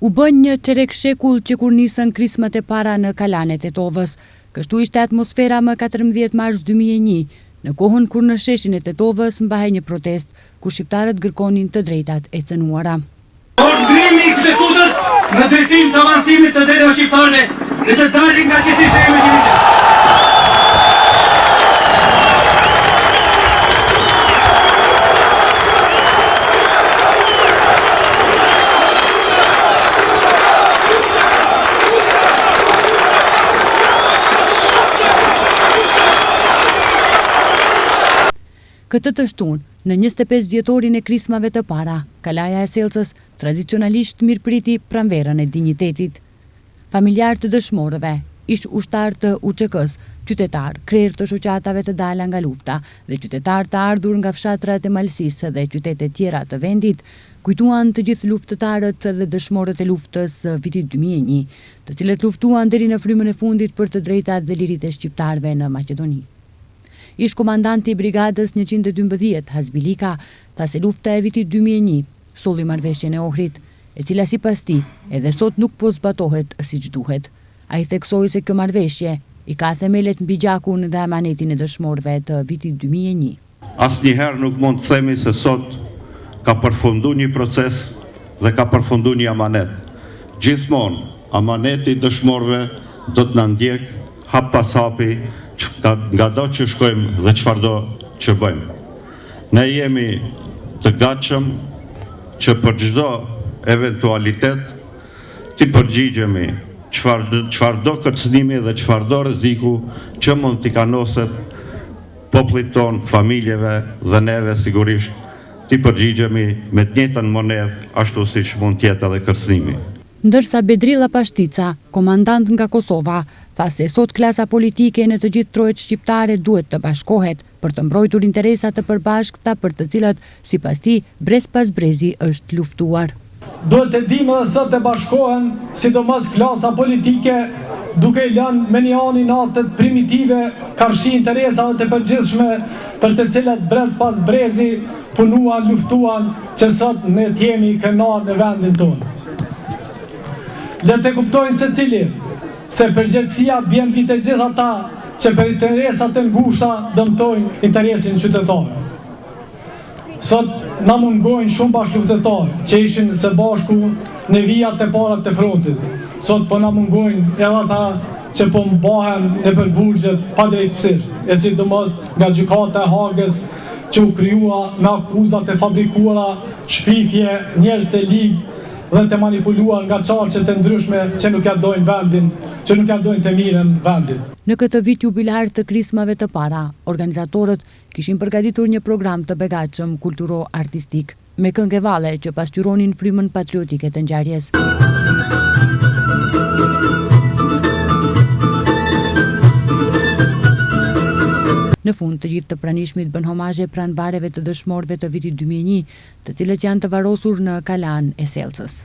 U bën një çerek shekull që kur nisën krismat e para në Kalanet e Tetovës. Kështu ishte atmosfera më 14 mars 2001, në kohën kur në sheshin e Tetovës mbahej një protest, ku shqiptarët kërkonin të drejtat e cënuara. Ndrimi i këtij tutës në drejtim të avancimit të drejtave shqiptare, në të dalin nga qyteti e Medinit. Këtë të shtunë, në 25 vjetorin e krismave të para, Kalaja e Selcës tradicionalisht mirëpriti pranverën e dinjitetit. Familjar të dëshmorëve, ish ushtar të UÇK-s, qytetar, krerë të shoqatave të dala nga lufta dhe qytetar të ardhur nga fshatrat e Malësisë dhe qytetet tjera të vendit, kujtuan të gjithë luftëtarët dhe dëshmorët e luftës vitit 2001, të cilët luftuan deri në frymën e fundit për të drejtat dhe liritë e shqiptarëve në Maqedoni. Ish komandanti i brigadës 112 Hazbilika tha se lufta e vitit 2001 solli marrëveshjen e Ohrit, e cila sipas tij edhe sot nuk po zbatohet siç duhet. Ai theksoi se kjo marrëveshje i ka themelet mbi gjakun dhe amanetin e dëshmorëve të vitit 2001. Asnjëherë nuk mund të themi se sot ka përfunduar një proces dhe ka përfunduar një amanet. Gjithmonë amaneti i dëshmorëve do të na ndjek hap pas hapi, nga do që shkojmë dhe çfarëdo që bëjmë. Ne jemi të gatshëm që për çdo eventualitet të përgjigjemi çfarëdo kërcënimi dhe çfarëdo rreziku që mund t'i kanoset popullit ton, familjeve dhe neve sigurisht të përgjigjemi me të njëjtën monedhë ashtu siç mund të jetë edhe kërcënimi. Ndërsa Bedrilla Pashtica, komandant nga Kosova, tha se sot klasa politike në të gjithë trojet shqiptare duhet të bashkohet për të mbrojtur interesat të përbashkëta për të cilat, sipas tij, brez pas brezi është luftuar. Duhet të dimë edhe sot të bashkohen, sidomos klasa politike, duke lënë me një anë natët primitive, karshi interesave të përgjithshme për të cilat brez pas brezi punuan, luftuan, që sot ne të jemi krenar në vendin tonë. Le të kuptojnë secili se përgjegjësia bjen mbi të gjithë ata që për interesat e ngushta dëmtojnë interesin qytetar. Sot na mungojnë shumë bashkëluftëtarë që ishin së bashku në vijat e para të frontit. Sot po na mungojnë edhe ata që po mbahen nëpër burgjet padrejtësisht, e sidomos nga gjykata e Hagës që u krijua me akuzat e fabrikuara, shpifje, njerëz të ligë dhe të manipuluar nga çarqe të ndryshme që nuk ja dojnë vendin, që nuk ja dojnë të mirën vendin. Në këtë vit jubilar të krismave të para, organizatorët kishin përgatitur një program të begatshëm kulturo-artistik, me këngë valle që pasqyronin frymën patriotike të ngjarjes. Në fund, të gjithë të pranishmit bën homazhe pranvareve të dëshmorëve të vitit 2001, të cilët janë të varrosur në Kalan e Selcës.